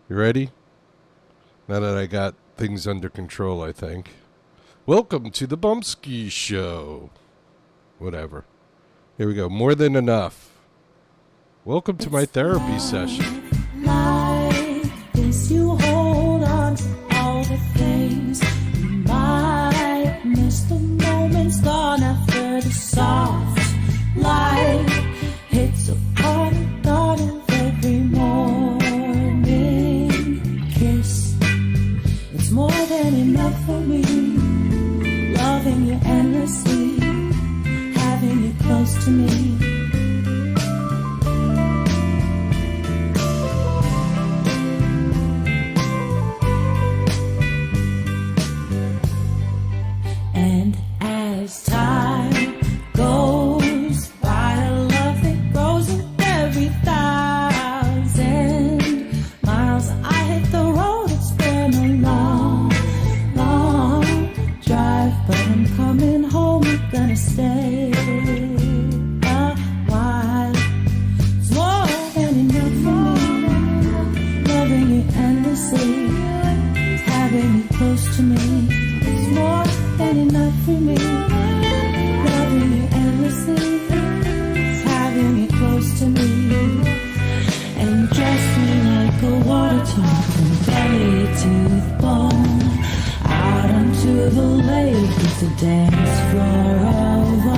You ready? Now that I got things under control, I think. Welcome to the Bumpskey Show. Whatever. Here we go. More than enough. Welcome to my therapy session. Like this, you hold on to all the things you might miss. The moments gone after the soft light hits upon the dawn of every morning kiss. It's more than enough for me, loving you endlessly, having you close to me. And as time goes by, love that grows with every 1,000 miles. I hit the road, it's been a long, long drive, but I'm coming home, I'm gonna stay a while. It's more than enough for me, loving you endlessly, having you close to me. It's more than enough for me, loving you endlessly, having you close to me, and dress me like a water top from belly to the bone, out onto the lake with the dance floor of our own.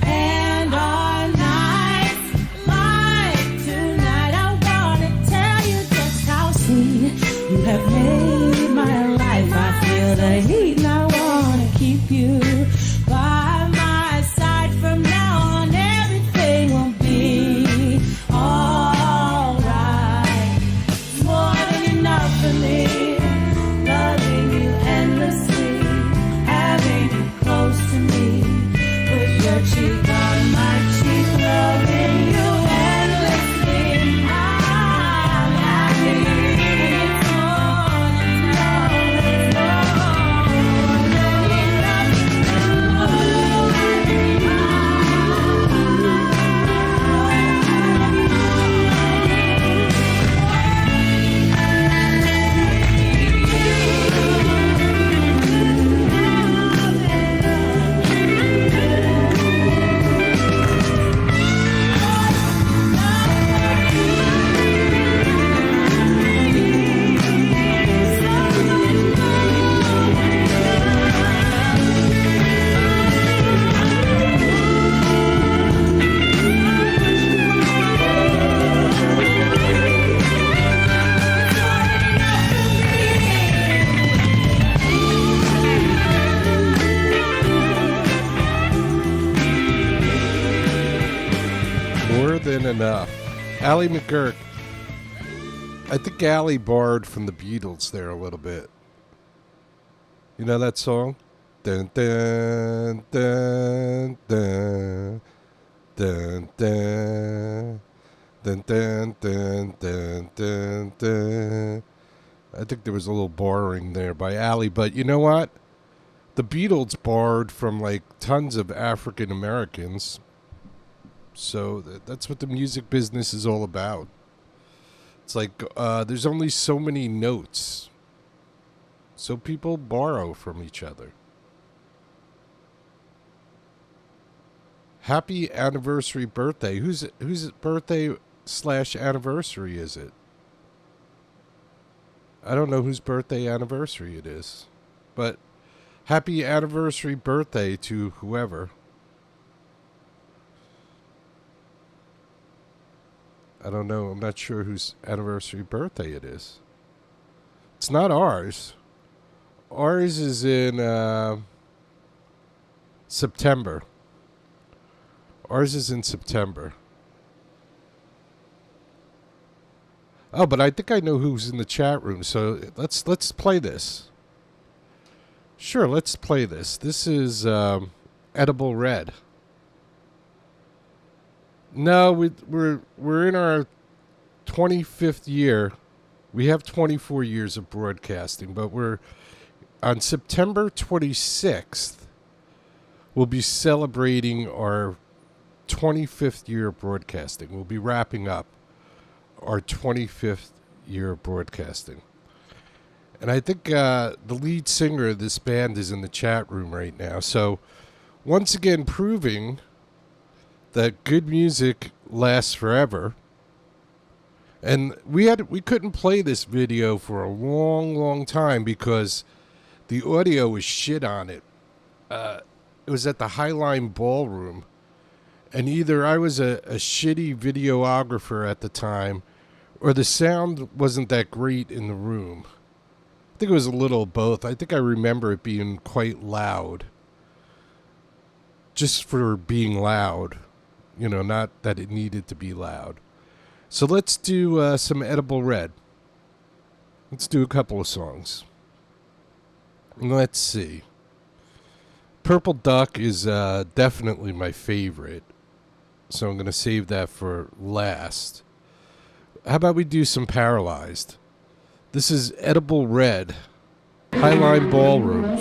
And our nights like tonight, I wanna tell you just how sweet you have made my life. I feel the heat and I wanna keep you by my side. From now on, everything will be alright. More than enough for me, loving you endlessly, having you close to me, with your cheek on my cheek, loving you endlessly. I'm happy. It's more than enough. More than enough. Ally McGurk. I think Ally borrowed from the Beatles there a little bit. You know that song? Dun dun dun dun dun dun dun dun dun dun dun dun. I think there was a little borrowing there by Ally, but you know what? The Beatles borrowed from like tons of African Americans. So that's what the music business is all about. It's like there's only so many notes. So people borrow from each other. Happy anniversary birthday. Whose birthday / anniversary is it? I don't know whose birthday anniversary it is. But happy anniversary birthday to whoever. I don't know. I'm not sure whose anniversary birthday it is. It's not ours. Ours is in September. Ours is in September. Oh, but I think I know who's in the chat room. So let's play this. Sure, let's play this. This is Edible Red. No, we're in our 25th year. We have 24 years of broadcasting, but we're on September 26th, we'll be celebrating our 25th year of broadcasting. We'll be wrapping up our 25th year of broadcasting. And I think the lead singer of this band is in the chat room right now. So once again, proving that good music lasts forever. And we couldn't play this video for a long, long time because the audio was shit on it. It was at the Highline Ballroom. And either I was a shitty videographer at the time, or the sound wasn't that great in the room. I think it was a little of both. I think I remember it being quite loud. Just for being loud. You know, not that it needed to be loud. So let's do some Edible Red. Let's do a couple of songs. Let's see. Purple Duck is definitely my favorite. So I'm going to save that for last. How about we do some Paralyzed? This is Edible Red, Highline Ballroom.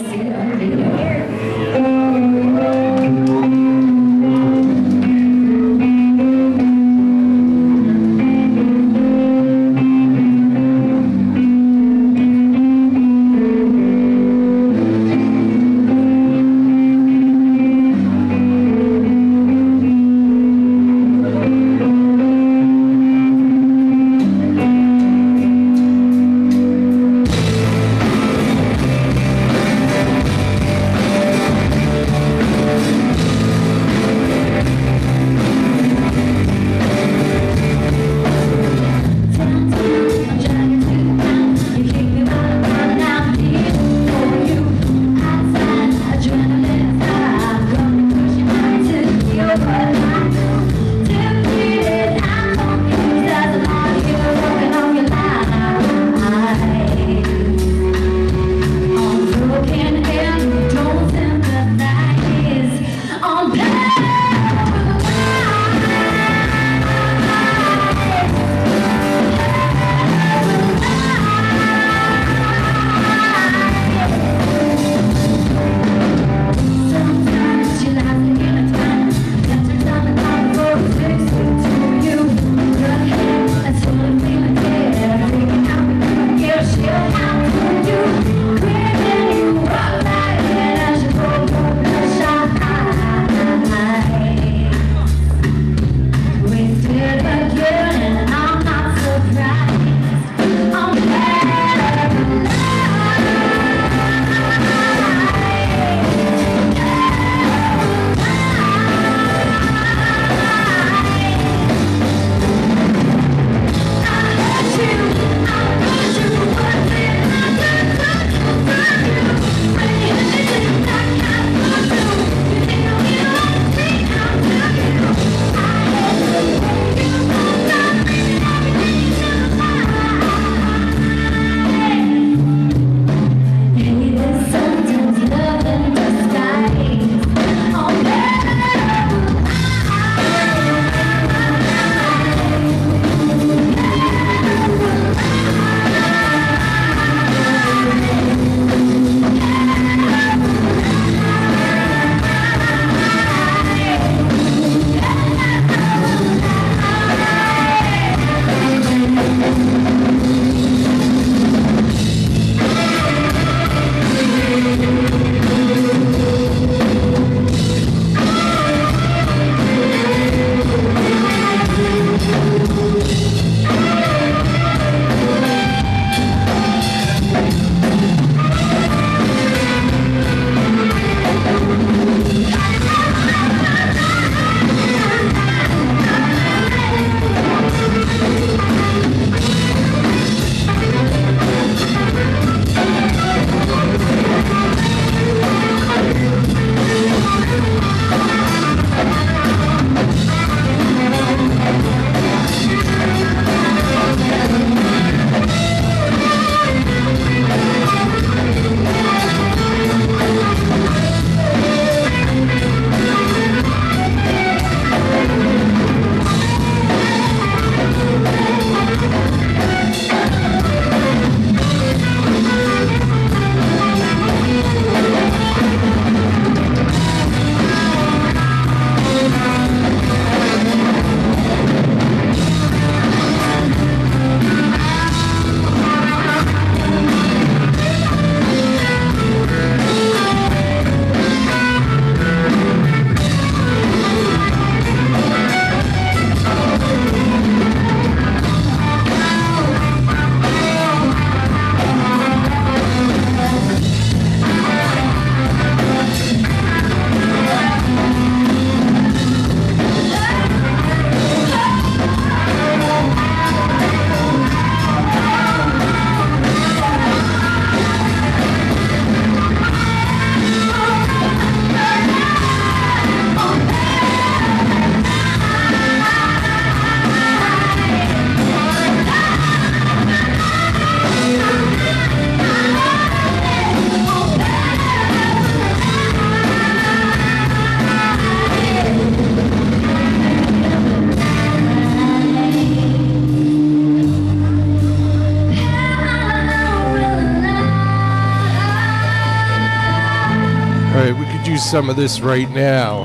right, we could use some of this right now.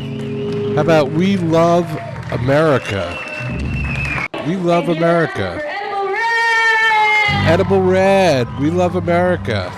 How about We Love America? We Love America. Edible Red. We Love America.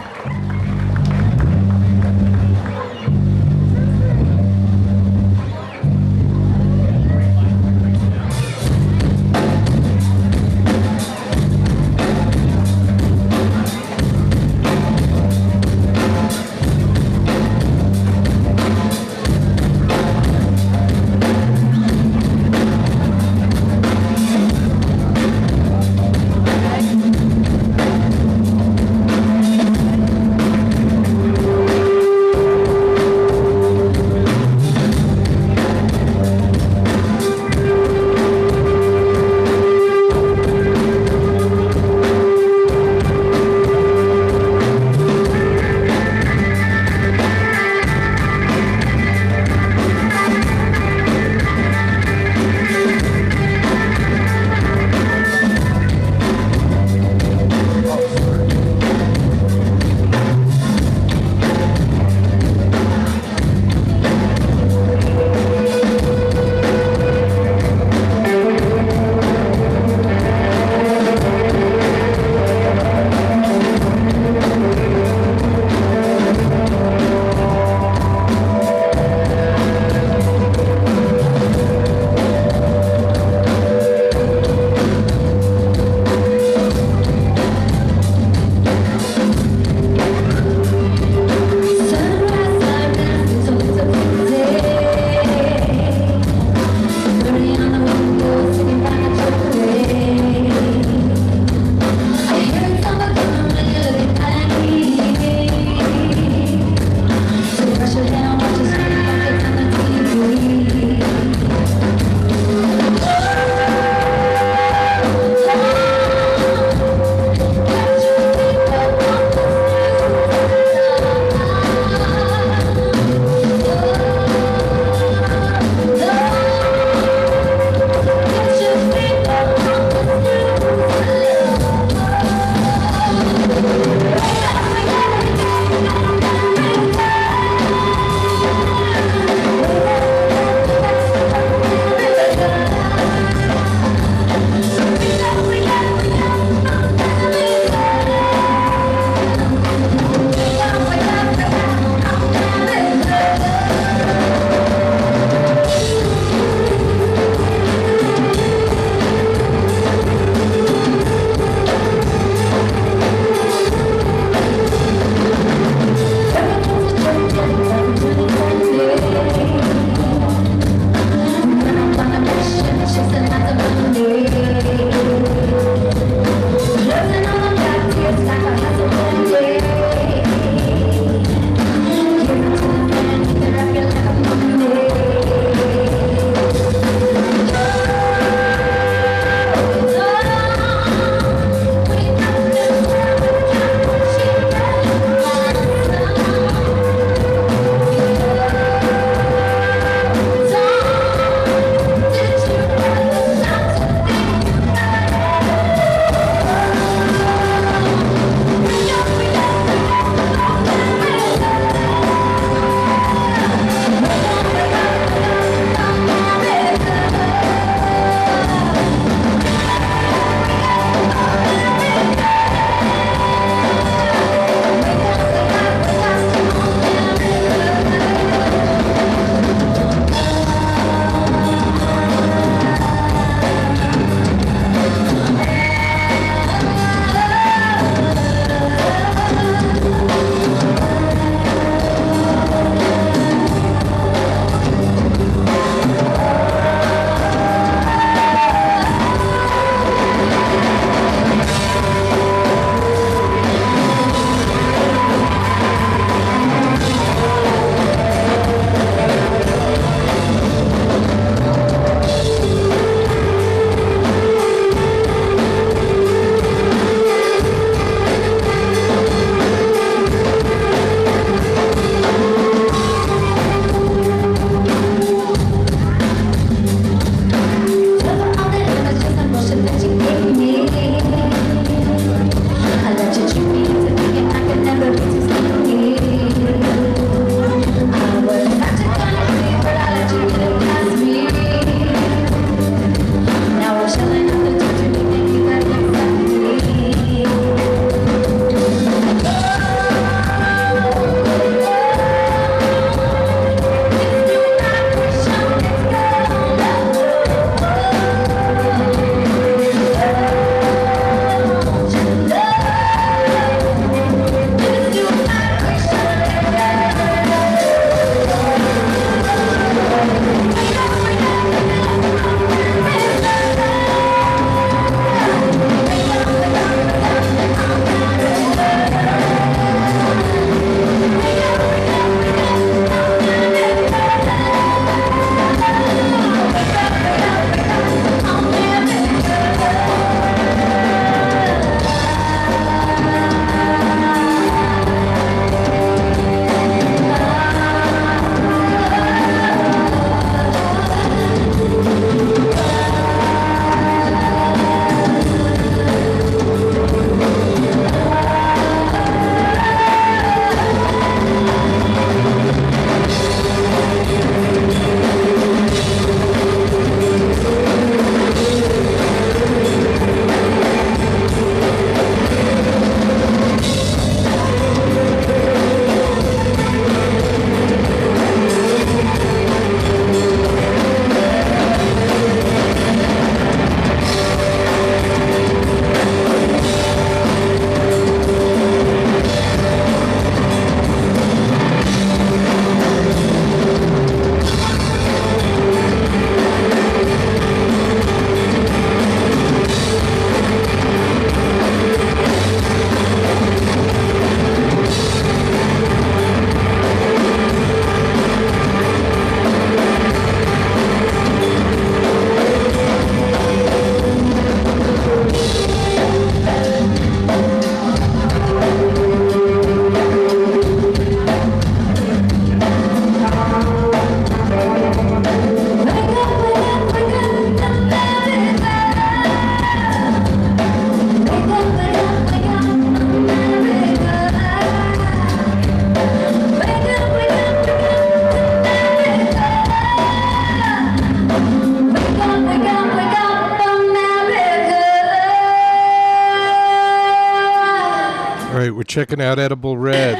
checking out Edible Red.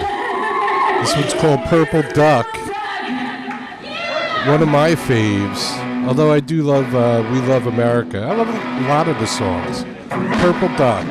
This one's called Purple Duck. One of my faves. Although I do love We Love America. I love a lot of the songs. Purple Duck.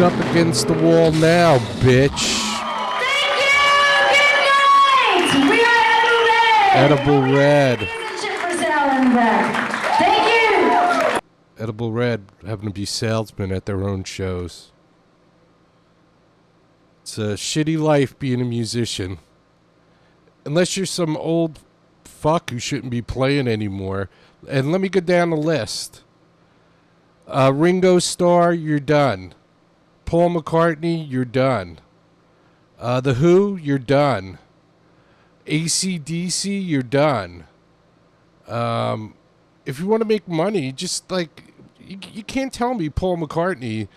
Up against the wall now, bitch. Thank you. Good night. We are Edible Red. For sale in the back. Thank you. Edible Red having to be salesmen at their own shows. It's a shitty life being a musician. Unless you're some old fuck who shouldn't be playing anymore. And let me go down the list. Ringo Starr, you're done. Paul McCartney, you're done. The Who, you're done. AC/DC, you're done. If you want to make money, just like, you can't tell me Paul McCartney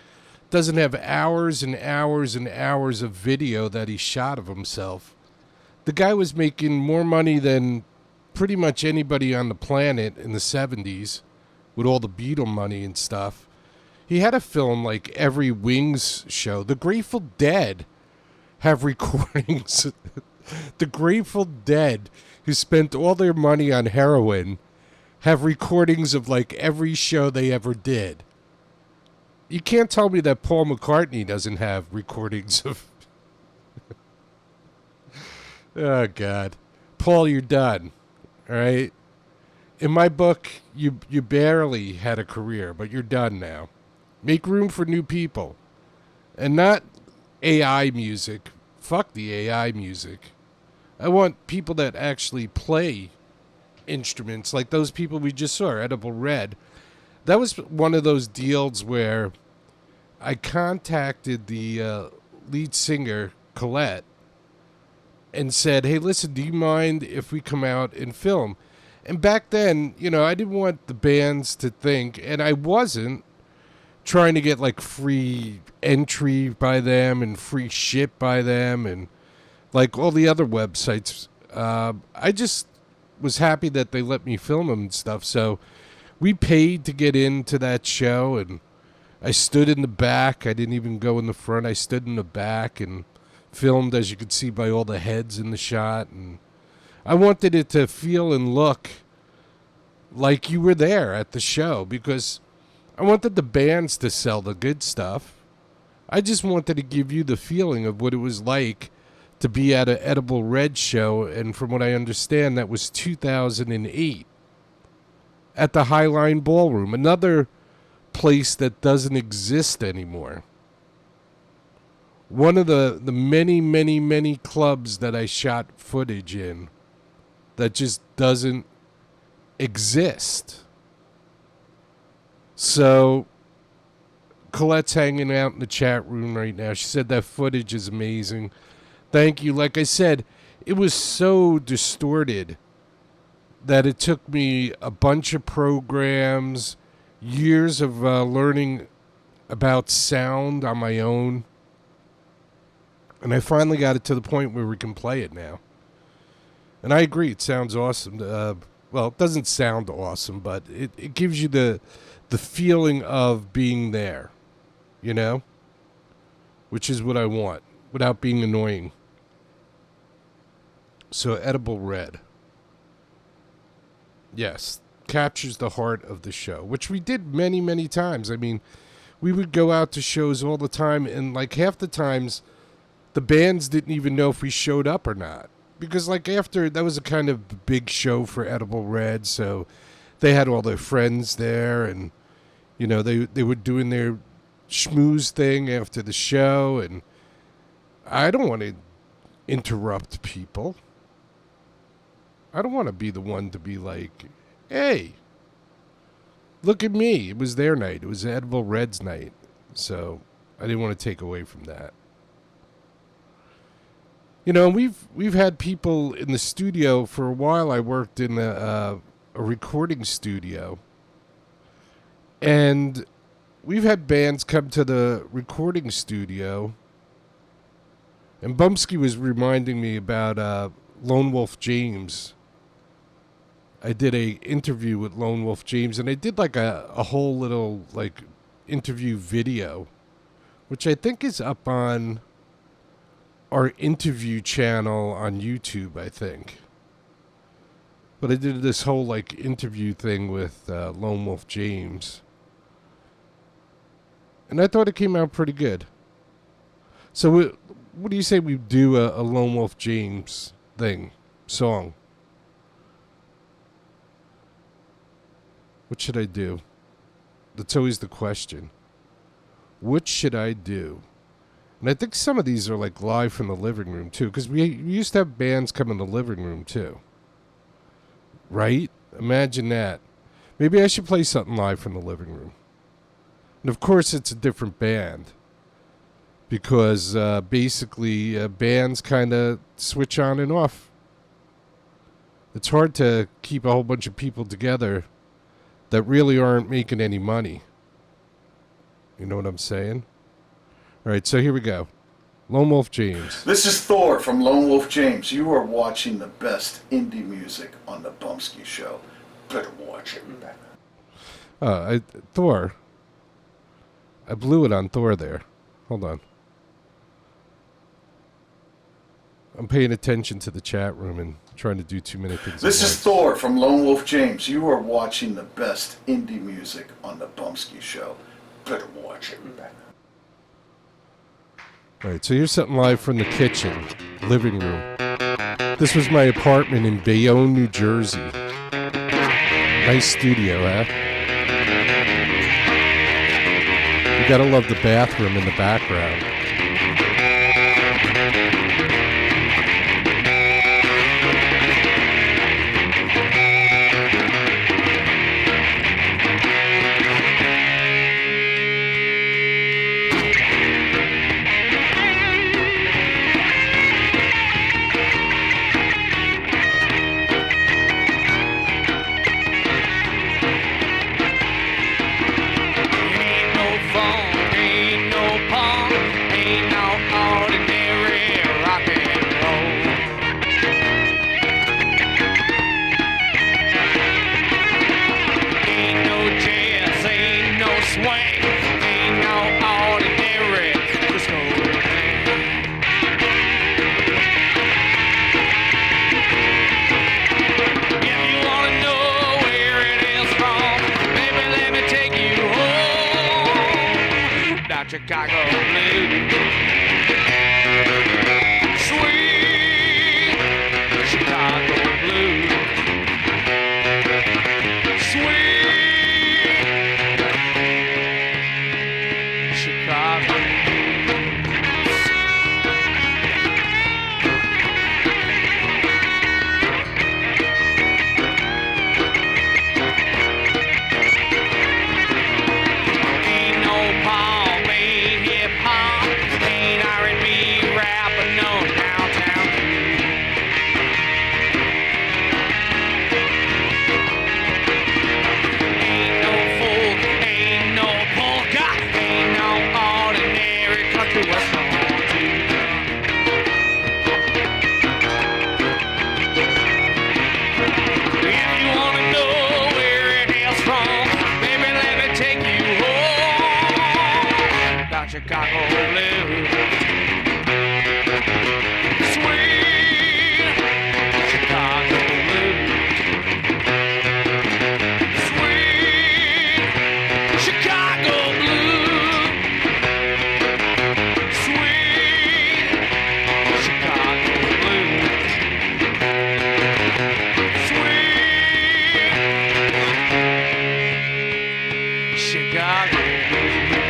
doesn't have hours and hours and hours of video that he shot of himself. The guy was making more money than pretty much anybody on the planet in the 70s with all the Beatle money and stuff. He had a film like every Wings show. The Grateful Dead have recordings. The Grateful Dead, who spent all their money on heroin, have recordings of like every show they ever did. You can't tell me that Paul McCartney doesn't have recordings of... Oh, God. Paul, you're done. All right? In my book, you barely had a career, but you're done now. Make room for new people. And not AI music. Fuck the AI music. I want people that actually play instruments, like those people we just saw, Edible Red. That was one of those deals where I contacted the lead singer, Colette, and said, hey, listen, do you mind if we come out and film? And back then, I didn't want the bands to think, and I wasn't trying to get like free entry by them and free shit by them and like all the other websites. I just was happy that they let me film them and stuff. So we paid to get into that show, and I stood in the back. I didn't even go in the front. I stood in the back and filmed, as you could see by all the heads in the shot. And I wanted it to feel and look like you were there at the show, because I wanted the bands to sell the good stuff. I just wanted to give you the feeling of what it was like to be at an Edible Red show. And from what I understand, that was 2008 at the Highline Ballroom, another place that doesn't exist anymore. One of the many, many, many clubs that I shot footage in that just doesn't exist. So Colette's hanging out in the chat room right now. She said that footage is amazing. Thank you. Like I said, it was so distorted that it took me a bunch of programs, years of learning about sound on my own. And I finally got it to the point where we can play it now. And I agree, it sounds awesome. Well, it doesn't sound awesome, but it gives you the feeling of being there, which is what I want, without being annoying. So Edible Red, yes, captures the heart of the show, which we did many, many times. I mean, we would go out to shows all the time, and like half the times, the bands didn't even know if we showed up or not. Because like after, that was a kind of big show for Edible Red, so they had all their friends there, and they were doing their schmooze thing after the show, and I don't want to interrupt people. I don't want to be the one to be like, hey, look at me. It was their night. It was Edible Red's night. So I didn't want to take away from that. We've had people in the studio for a while. I worked in a recording studio, and we've had bands come to the recording studio. And Bumpskey was reminding me about Lone Wolf James. I did a interview with Lone Wolf James, and I did like a whole little like interview video, which I think is up on our interview channel on YouTube, I think. But I did this whole like interview thing with Lone Wolf James, and I thought it came out pretty good. So what do you say we do a Lone Wolf James song? What should I do? That's always the question. What should I do? And I think some of these are like live from the living room too, because we used to have bands come in the living room too. Right? Imagine that. Maybe I should play something live from the living room. And of course it's a different band, because basically bands kind of switch on and off. It's hard to keep a whole bunch of people together that really aren't making any money. You know what I'm saying? All right, so here we go. Lone Wolf James. This is Thor from Lone Wolf James. You are watching the best indie music on the Bumpskey Show. Better watch it. Thor. I blew it on Thor there. Hold on. I'm paying attention to the chat room and trying to do too many things. This is Thor from Lone Wolf James. You are watching the best indie music on the Bumpskey Show. Better watch it. All right, so here's something live from the kitchen, living room. This was my apartment in Bayonne, New Jersey. Nice studio, huh? You gotta love the bathroom in the background. Chicago blues. Sweet Chicago blues. Sweet Chicago Ain't no palm, ain't hip hop, ain't R&B rap, but no downtown blues. Ain't no folk, ain't no polka, ain't no ordinary country western too. If you wanna know where it is from, baby, let me take you home. Down Chicago blues. Sweet Chicago blues. Sweet Chicago blues. Sweet Chicago blues. Sweet Chicago blues.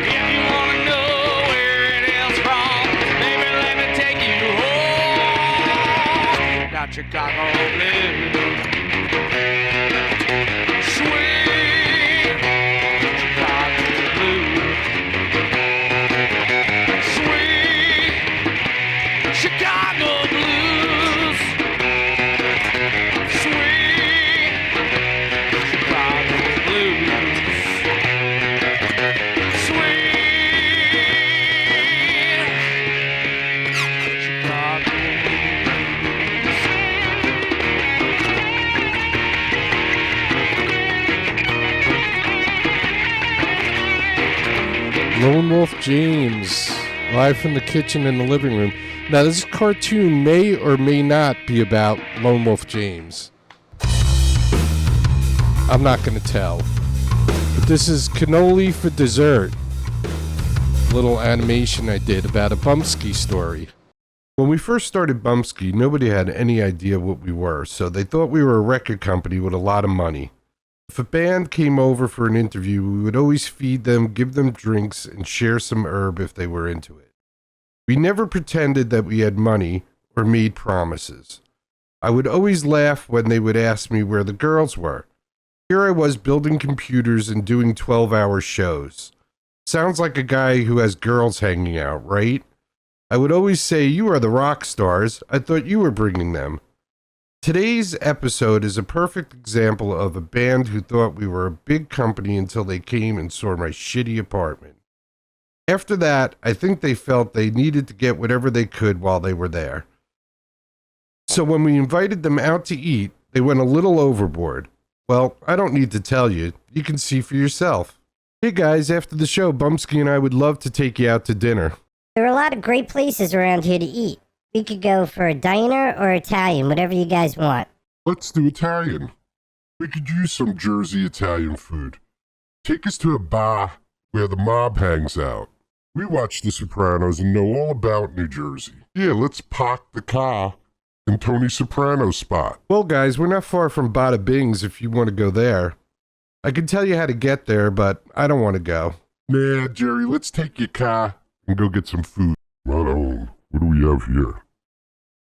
If you wanna know where it is from, baby, let me take you home. Down Chicago blues. Sweet Chicago blues. Sweet Chicago blues. Sweet Chicago blues. Sweet Chicago Lone Wolf James, live from the kitchen in the living room. Now, this cartoon may or may not be about Lone Wolf James. I'm not going to tell. But this is Cannoli for Dessert. Little animation I did about a Bumpskey story. When we first started Bumpskey, nobody had any idea what we were, so they thought we were a record company with a lot of money. If a band came over for an interview, we would always feed them, give them drinks, and share some herb if they were into it. We never pretended that we had money or made promises. I would always laugh when they would ask me where the girls were. Here I was building computers and doing 12-hour shows. Sounds like a guy who has girls hanging out, right? I would always say, "You are the rock stars. I thought you were bringing them." Today's episode is a perfect example of a band who thought we were a big company until they came and saw my shitty apartment. After that, I think they felt they needed to get whatever they could while they were there. So when we invited them out to eat, they went a little overboard. Well, I don't need to tell you. You can see for yourself. Hey guys, after the show, Bumpskey and I would love to take you out to dinner. There are a lot of great places around here to eat. We could go for a diner or Italian, whatever you guys want. Let's do Italian. We could use some Jersey Italian food. Take us to a bar where the mob hangs out. We watch The Sopranos and know all about New Jersey. Yeah, let's park the car in Tony Soprano's spot. Well, guys, we're not far from Bada Bing's if you want to go there. I can tell you how to get there, but I don't want to go. Nah, Jerry, let's take your car and go get some food. Right on. What do we have here?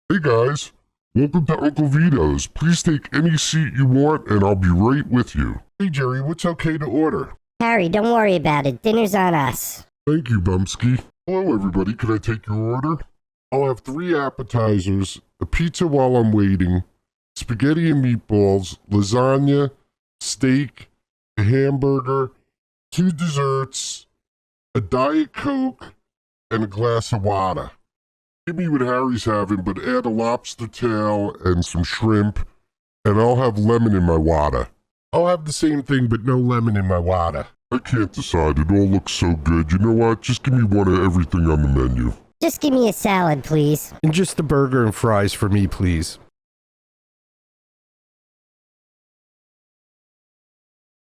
Hey, guys. Welcome to Uncle Vito's. Please take any seat you want, and I'll be right with you. Hey, Jerry, what's okay to order? Harry, don't worry about it. Dinner's on us. Thank you, Bumpskey. Hello, everybody. Can I take your order? I'll have 3 appetizers, a pizza while I'm waiting, spaghetti and meatballs, lasagna, steak, a hamburger, 2 desserts, a Diet Coke, and a glass of water. Give me what Harry's having, but add a lobster tail and some shrimp, and I'll have lemon in my water. I'll have the same thing, but no lemon in my water. I can't decide. It all looks so good. You know what? Just give me one of everything on the menu. Just give me a salad, please. And just a burger and fries for me, please.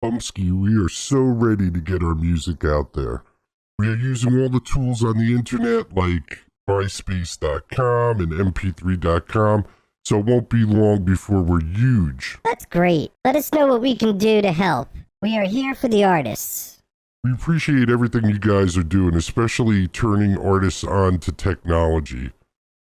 Bumpskey, we are so ready to get our music out there. We are using all the tools on the internet like MySpace.com and MP3.com, so it won't be long before we're huge. That's great. Let us know what we can do to help. We are here for the artists. We appreciate everything you guys are doing, especially turning artists on to technology.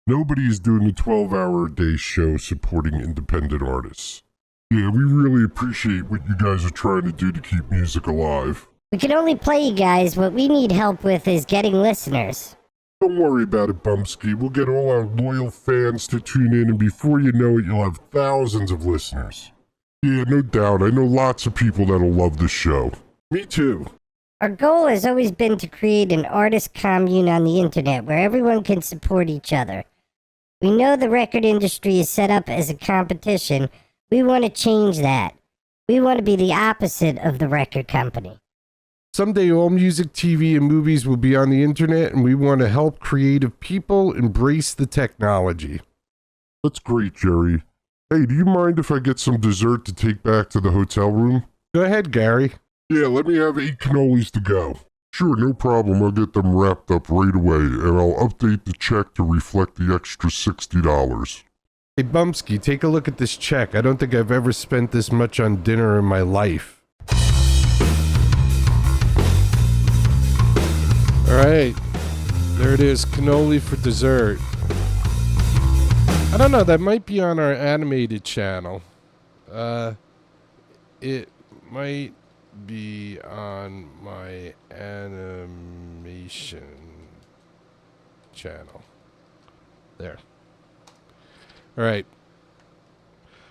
Nobody is doing a 12-hour-a-day show supporting independent artists. Yeah, we really appreciate what you guys are trying to do to keep music alive. We can only play you guys. What we need help with is getting listeners. Don't worry about it, Bumpskey. We'll get all our loyal fans to tune in, and before you know it, you'll have thousands of listeners. Yeah, no doubt. I know lots of people that'll love this show. Me too. Our goal has always been to create an artist commune on the internet where everyone can support each other. We know the record industry is set up as a competition. We want to change that. We want to be the opposite of the record company. Someday all music, TV, and movies will be on the internet, and we want to help creative people embrace the technology. That's great, Jerry. Hey, do you mind if I get some dessert to take back to the hotel room? Go ahead, Gary. Yeah, let me have 8 cannolis to go. Sure, no problem. I'll get them wrapped up right away, and I'll update the check to reflect the extra $60. Hey, Bumpskey, take a look at this check. I don't think I've ever spent this much on dinner in my life. All right, there it is, cannoli for dessert. I don't know, that might be on our animated channel. It might be on my animation channel. There. All right.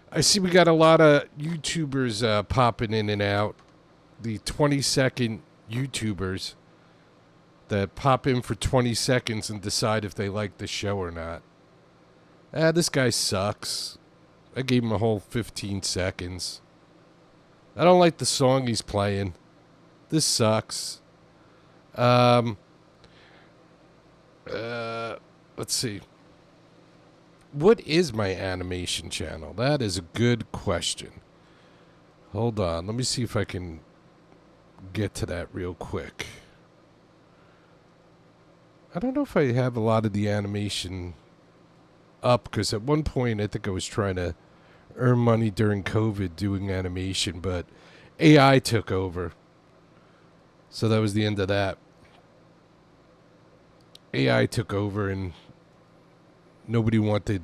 I see we got a lot of YouTubers popping in and out. The 20-second YouTubers that pop in for 20 seconds and decide if they like the show or not. This guy sucks. I gave him a whole 15 seconds. I don't like the song he's playing. This sucks. Let's see. What is my animation channel? That is a good question. Hold on. Let me see if I can get to that real quick. I don't know if I have a lot of the animation up, because at one point I think I was trying to earn money during COVID doing animation, but AI took over. So that was the end of that. AI took over and nobody wanted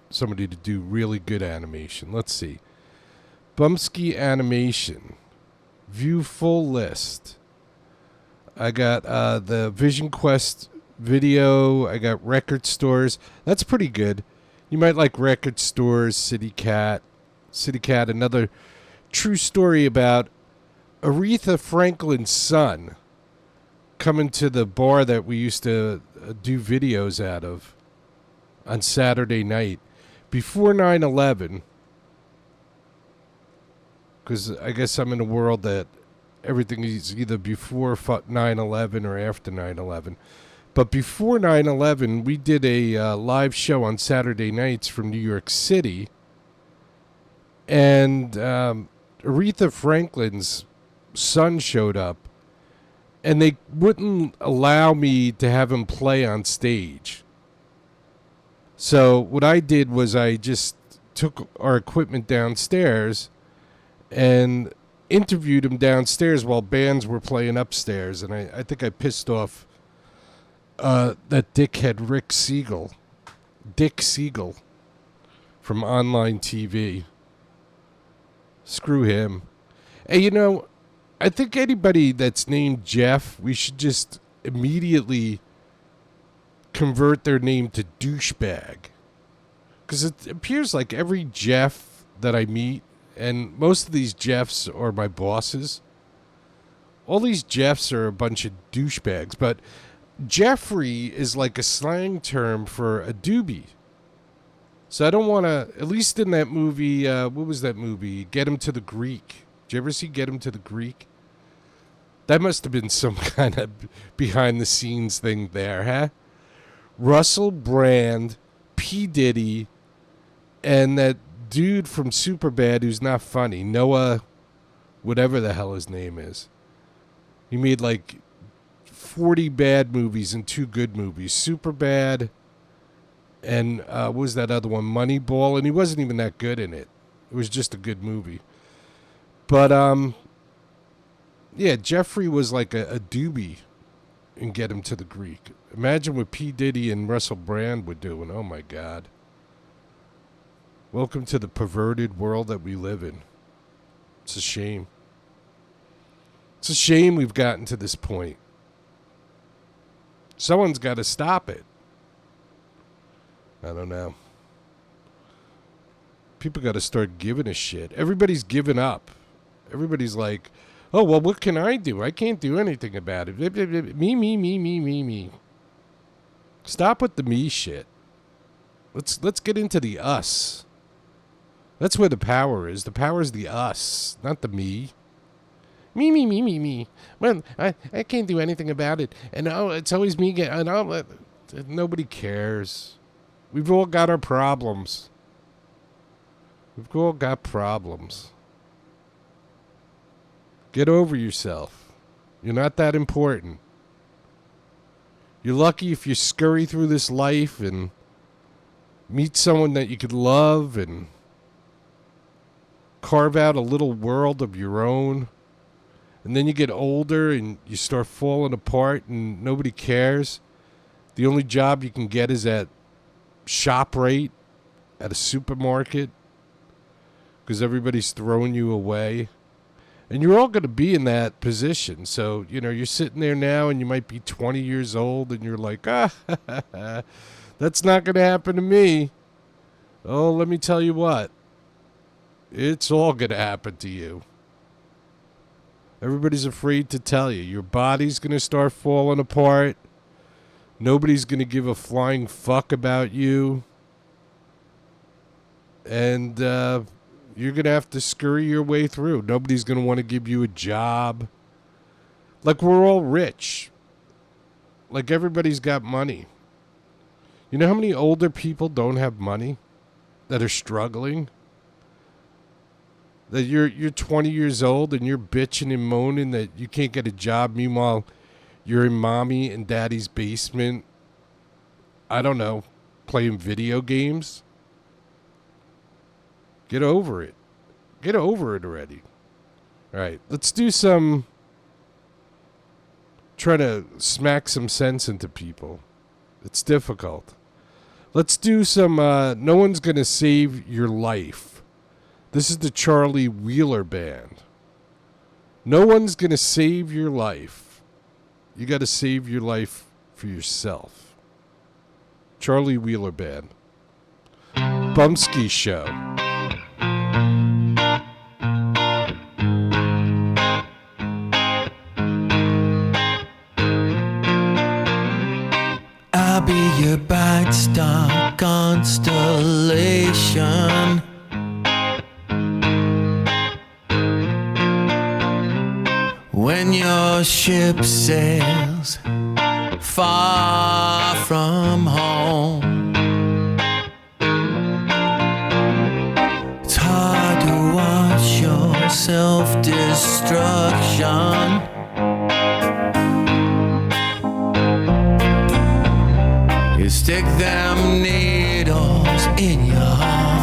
somebody to do really good animation. Let's see. Bumpskey animation. View full list. I got the Vision Quest video. I got record stores. That's pretty good. You might like record stores, City Cat. City Cat, another true story about Aretha Franklin's son coming to the bar that we used to do videos out of on Saturday night before 9/11. because I guess I'm in a world that everything is either before 9/11 or after 9/11. But before 9/11, we did a live show on Saturday nights from New York City, and Aretha Franklin's son showed up, and they wouldn't allow me to have him play on stage. So what I did was I just took our equipment downstairs and interviewed him downstairs while bands were playing upstairs. And I think I pissed off that dickhead Dick Siegel from online TV. Screw him. Hey, you know, I think anybody that's named Jeff, we should just immediately convert their name to douchebag. Because it appears like every Jeff that I meet, and most of these Jeffs are my bosses, all these Jeffs are a bunch of douchebags. But Jeffrey is like a slang term for a doobie. So I don't want to, at least in that movie, what was that movie? Get Him to the Greek. Did you ever see Get Him to the Greek? That must have been some kind of behind-the-scenes thing there, huh? Russell Brand, P. Diddy, and that dude from Superbad who's not funny, Noah, whatever the hell his name is. He made like 40 bad movies and 2 good movies. Superbad and what was that other one? Moneyball, and he wasn't even that good in it. It was just a good movie. But, yeah, Jeffrey was like a doobie and Get Him to the Greek. Imagine what P. Diddy and Russell Brand would do, and oh my God. Welcome to the perverted world that we live in. It's a shame. It's a shame we've gotten to this point. Someone's got to stop it. I don't know. People got to start giving a shit. Everybody's giving up. Everybody's like, oh, well, what can I do? I can't do anything about it. Me. Stop with the me shit. Let's get into the us. That's where the power is. The power is the us, not the me. Me. Well, I can't do anything about it. And oh, it's always me. Nobody cares. We've all got our problems. We've all got problems. Get over yourself. You're not that important. You're lucky if you scurry through this life and meet someone that you could love and carve out a little world of your own. And then you get older and you start falling apart and nobody cares. The only job you can get is at ShopRite at a supermarket because everybody's throwing you away. And you're all going to be in that position. So, you know, you're sitting there now and you might be 20 years old and you're like, that's not going to happen to me. Oh, let me tell you what. It's all going to happen to you. Everybody's afraid to tell you. Your body's going to start falling apart. Nobody's going to give a flying fuck about you. And you're going to have to scurry your way through. Nobody's going to want to give you a job. Like, we're all rich. Like, everybody's got money. You know how many older people don't have money that are struggling? That you're 20 years old and you're bitching and moaning that you can't get a job. Meanwhile, you're in mommy and daddy's basement. I don't know, playing video games. Get over it. Get over it already. All right, let's do some. Try to smack some sense into people. It's difficult. Let's do some. No one's gonna save your life. This is the Charlie Wheeler Band. No one's going to save your life. You got to save your life for yourself. Charlie Wheeler Band. Bumpskey Show. I'll be your bright star constellation. your ship sails far from home. It's hard to watch your self-destruction. You stick them needles in your heart.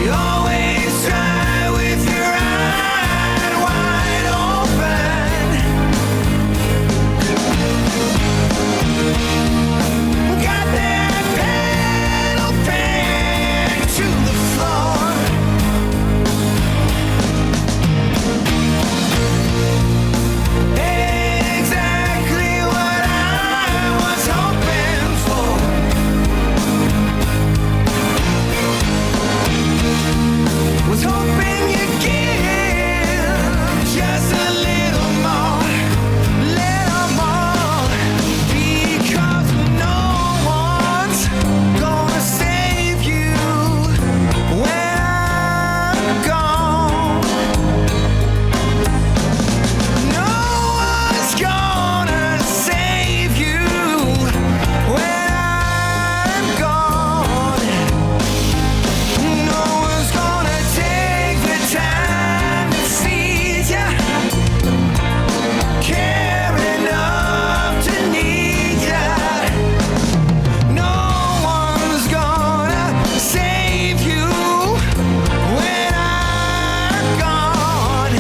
You always try with your eyes wide open. Got that pedal bang to the floor. Exactly what I was hoping for. Was hoping you'd give just a little more, because no one's gonna save you when I'm gone. No one's gonna save you when I'm gone. No one's gonna take the time to feed ya, care enough to need ya. No one's gonna save you when I'm gone.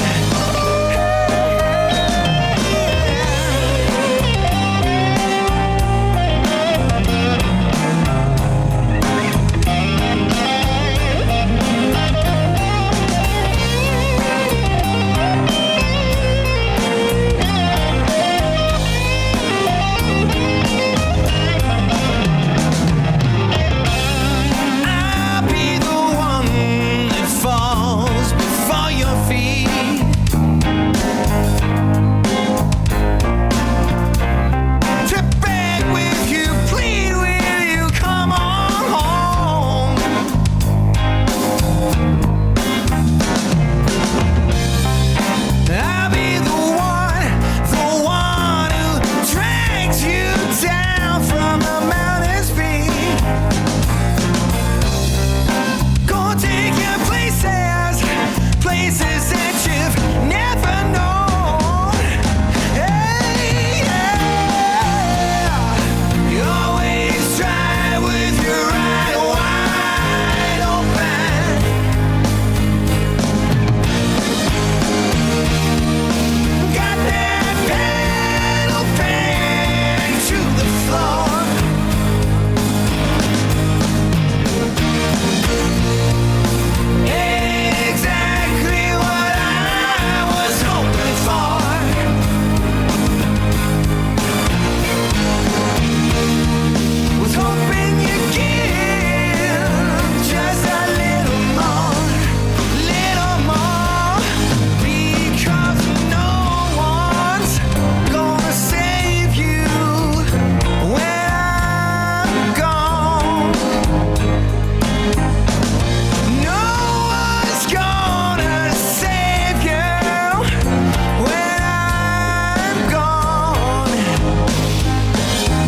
I'll be the one that falls before your feet. To beg with you, plead with you, come on home. I'll be the one who drags you down from the mountain's peak. Gonna take you places that you've never known. Hey, yeah. You always try with your eye wide open. Got that pedal bang to the floor. Exactly what I was hoping for. Was hoping you'd give just a little more, because no one's gonna save you when I'm gone. No one's gonna save you when I'm gone.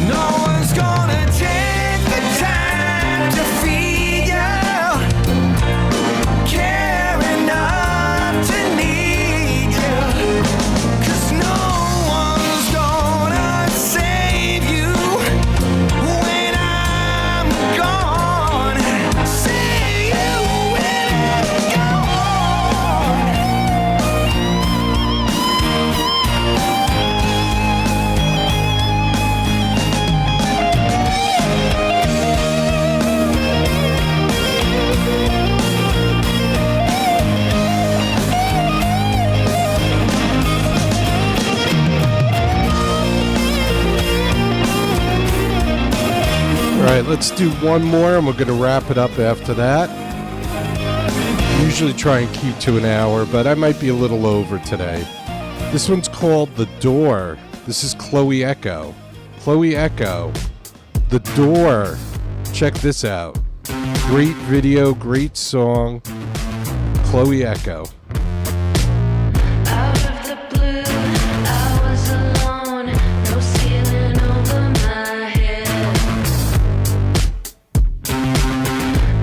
No one's gonna take the time to feed you, care enough to need you. 'Cause no one's gonna save you when I'm gone. Save you when I'm gone. All right, let's do one more, and we're going to wrap it up after that. Usually try and keep to an hour, but I might be a little over today. This one's called The Door. This is Chloe Echo. Chloe Echo, The Door. Check this out. Great video, great song. Chloe Echo. Out of the blue, I was alone, no ceiling over my head.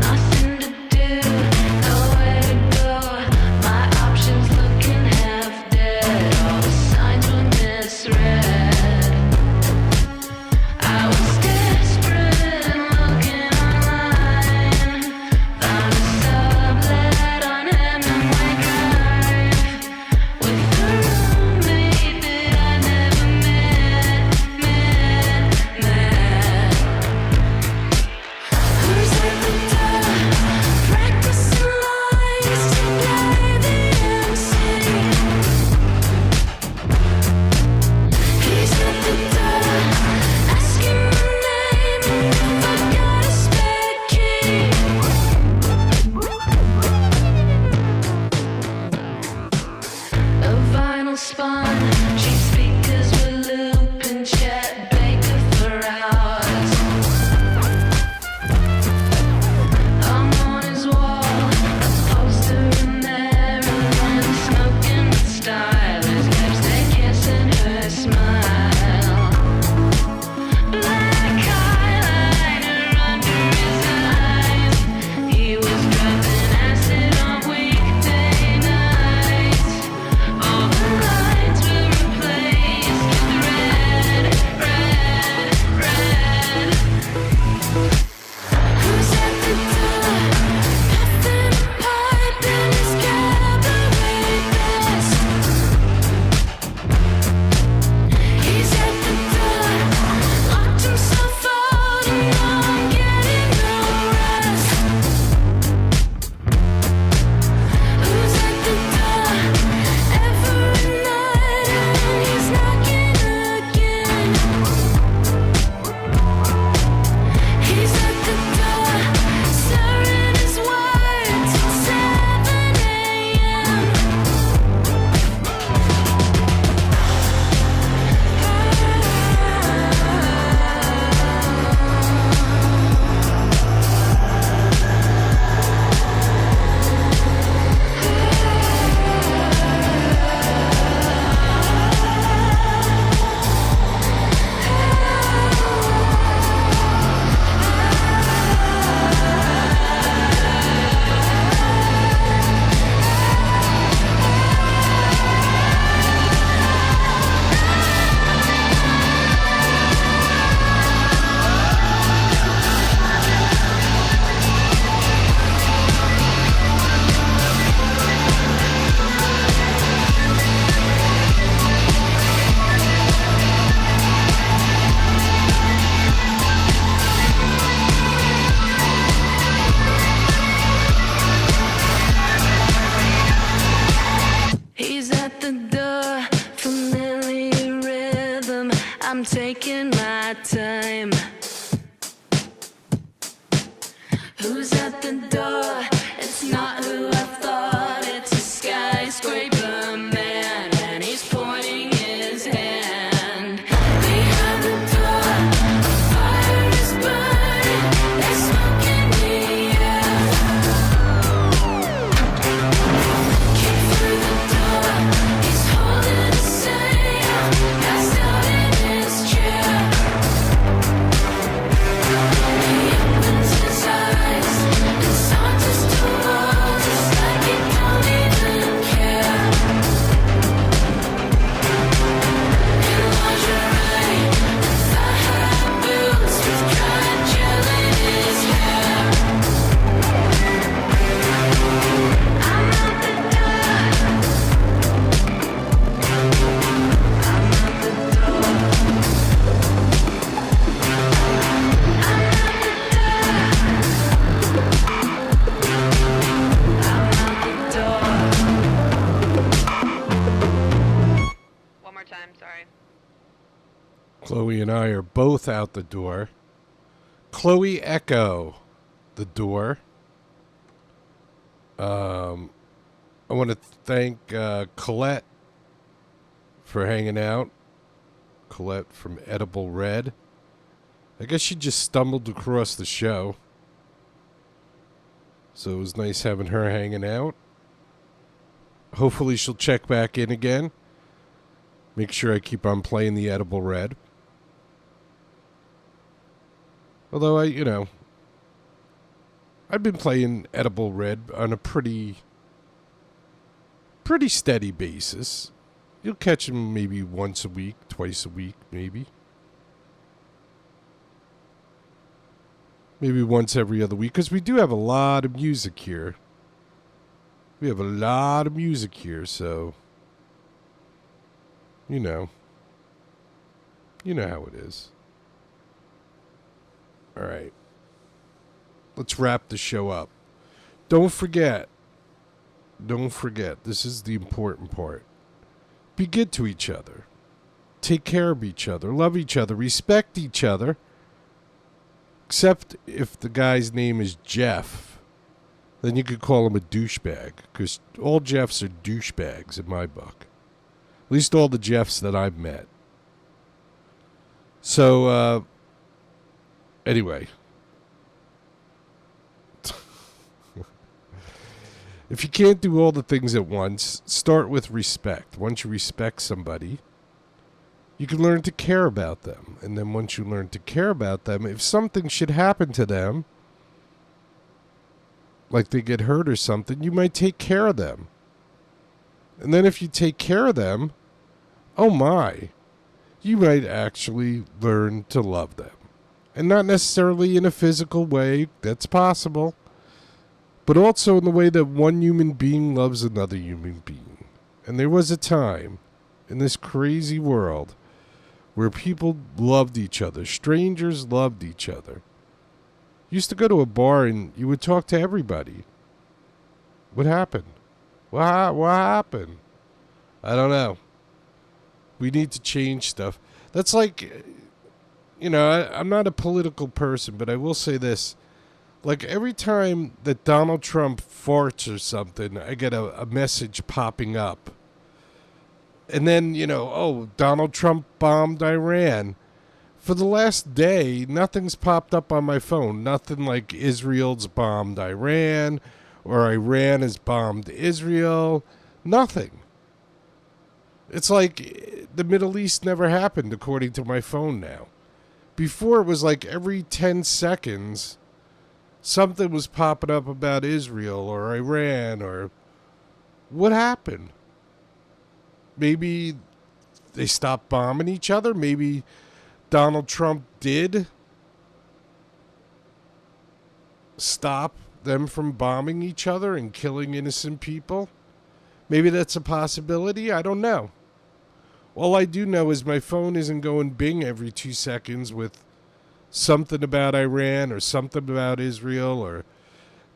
Nothing to do, nowhere to go. My options looking half dead. All the signs were misread. I was desperate and looking online. Found a sublet on Hemingway Drive with a roommate that I never met. Who's at the door, practicing lines to play the MC? He's at the door, asking my name if I got a spare key. A vinyl spun, cheap speakers with loop and Chet Baker for hours. I'm on his wall, a poster in Maryland, smoking with stylist, lipstick kissing her smile. Black eyeliner under his eyes, he was dropping acid on weekday nights. All the lights were replaced with red, red, red. Who's at the door, puffing a pipe in his cabaret vest? He's at the door, locked himself out and I'm getting no rest. Who's at the door, every night and he's knocking again? He's at the door, stirring his words at 7 a.m. He's at the door, familiar rhythm. I'm taking my time. Who's at the door? It's not who I thought. It's a skyscraper man, and he's pointing his hand. Behind the door, a fire is burning. There's smoke in the air. Kick through the door, he's holding a sail, passed out in his chair. He opens his eyes and saunters towards us like he don't even care. In lingerie, with thigh-high boots, with dry gel in his hair. I'm at the door. One more time, sorry. Chloe and I are both out the door. Chloe Echo, the door. I want to thank Colette for hanging out. Colette from Edible Red. I guess she just stumbled across the show. So it was nice having her hanging out. Hopefully she'll check back in again. Make sure I keep on playing the Edible Red. Although I've been playing Edible Red on a pretty steady basis. You'll catch them maybe once a week, twice a week, maybe. Maybe once every other week, because we do have a lot of music here. We have a lot of music here, so you know how it is. All right. Let's wrap the show up. Don't forget, this is the important part. Be good to each other. Take care of each other. Love each other. Respect each other. Except if the guy's name is Jeff. Then you could call him a douchebag. Because all Jeffs are douchebags in my book. At least all the Jeffs that I've met. So, anyway. If you can't do all the things at once, start with respect. Once you respect somebody, you can learn to care about them. And then once you learn to care about them, if something should happen to them, like they get hurt or something, you might take care of them. And then if you take care of them, oh my, you might actually learn to love them. And not necessarily in a physical way, that's possible, but also in the way that one human being loves another human being. And there was a time in this crazy world where people loved each other. Strangers loved each other. You used to go to a bar and you would talk to everybody. What happened? What happened? I don't know. We need to change stuff. That's like, I'm not a political person, but I will say this. Like every time that Donald Trump farts or something, I get a message popping up. And then, Donald Trump bombed Iran. For the last day, nothing's popped up on my phone. Nothing like Israel's bombed Iran or Iran has bombed Israel. Nothing. It's like the Middle East never happened, according to my phone now. Before, it was like every 10 seconds, something was popping up about Israel or Iran or what happened? Maybe they stopped bombing each other. Maybe Donald Trump did stop them from bombing each other and killing innocent people. Maybe that's a possibility. I don't know. All I do know is my phone isn't going bing every 2 seconds with something about Iran or something about Israel, or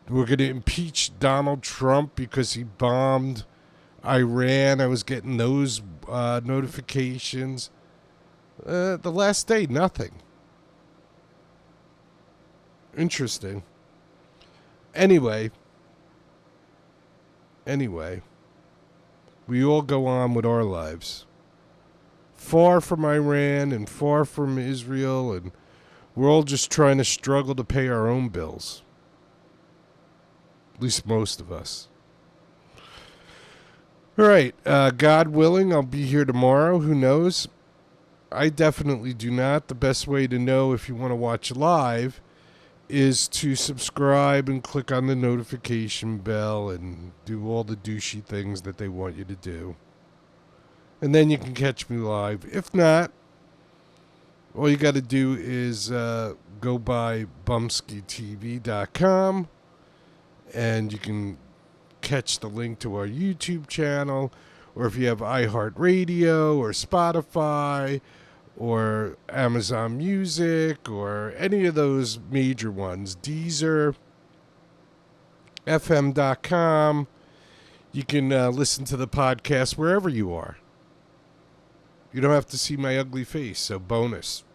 we're going to impeach Donald Trump because he bombed Iran. I was getting those notifications. The last day, nothing. Interesting. Anyway, we all go on with our lives. Far from Iran and far from Israel, and we're all just trying to struggle to pay our own bills. At least most of us. All right, God willing, I'll be here tomorrow. Who knows? I definitely do not. The best way to know if you want to watch live is to subscribe and click on the notification bell and do all the douchey things that they want you to do. And then you can catch me live. If not, all you got to do is go by bumpskeytv.com and you can catch the link to our YouTube channel, or if you have iHeartRadio or Spotify or Amazon Music or any of those major ones, Deezer, FM.com, you can listen to the podcast wherever you are. You don't have to see my ugly face, so bonus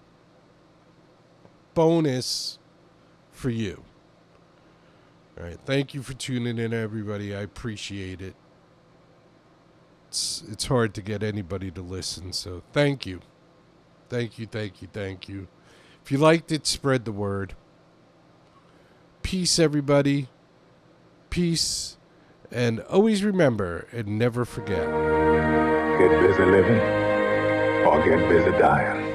for you. All right, thank you for tuning in, everybody. I appreciate it. It's hard to get anybody to listen, so thank you. Thank you. If you liked it, spread the word. Peace, everybody. peace, and always remember and never forget. Get busy living or get busy dying.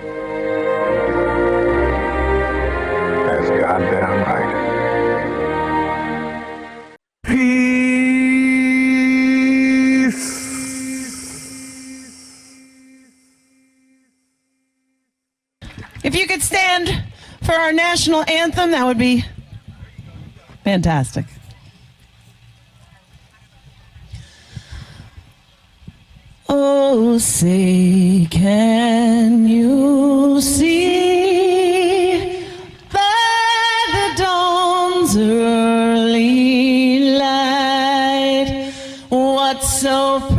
That's goddamn right. Peace. If you could stand for our national anthem, that would be fantastic. Oh, say, can you see by the dawn's early light what so proudly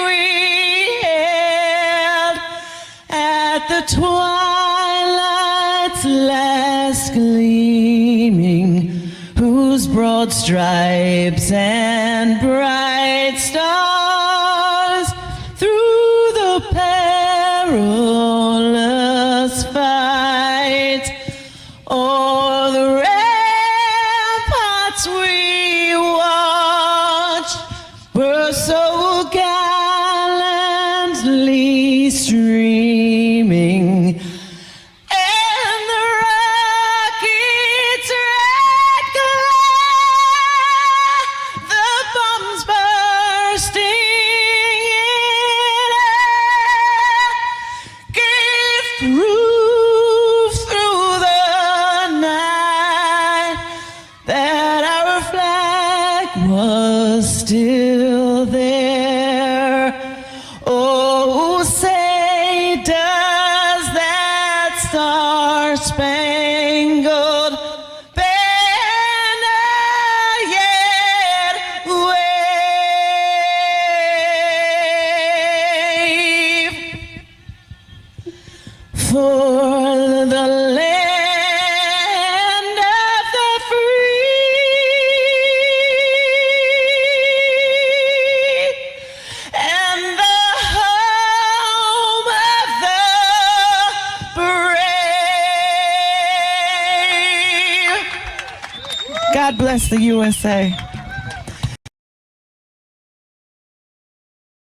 we hailed at the twilight's last gleaming, whose broad stripes and bright stars through the perilous fight o'er the ramparts we watched were so gallantly streaming. And the rocket's red glare, the bombs bursting in air, gave proof through the night that our flag was still there. Oh, say, does that star-spangled banner yet wave for the land of the free and the home of the brave? God bless the USA.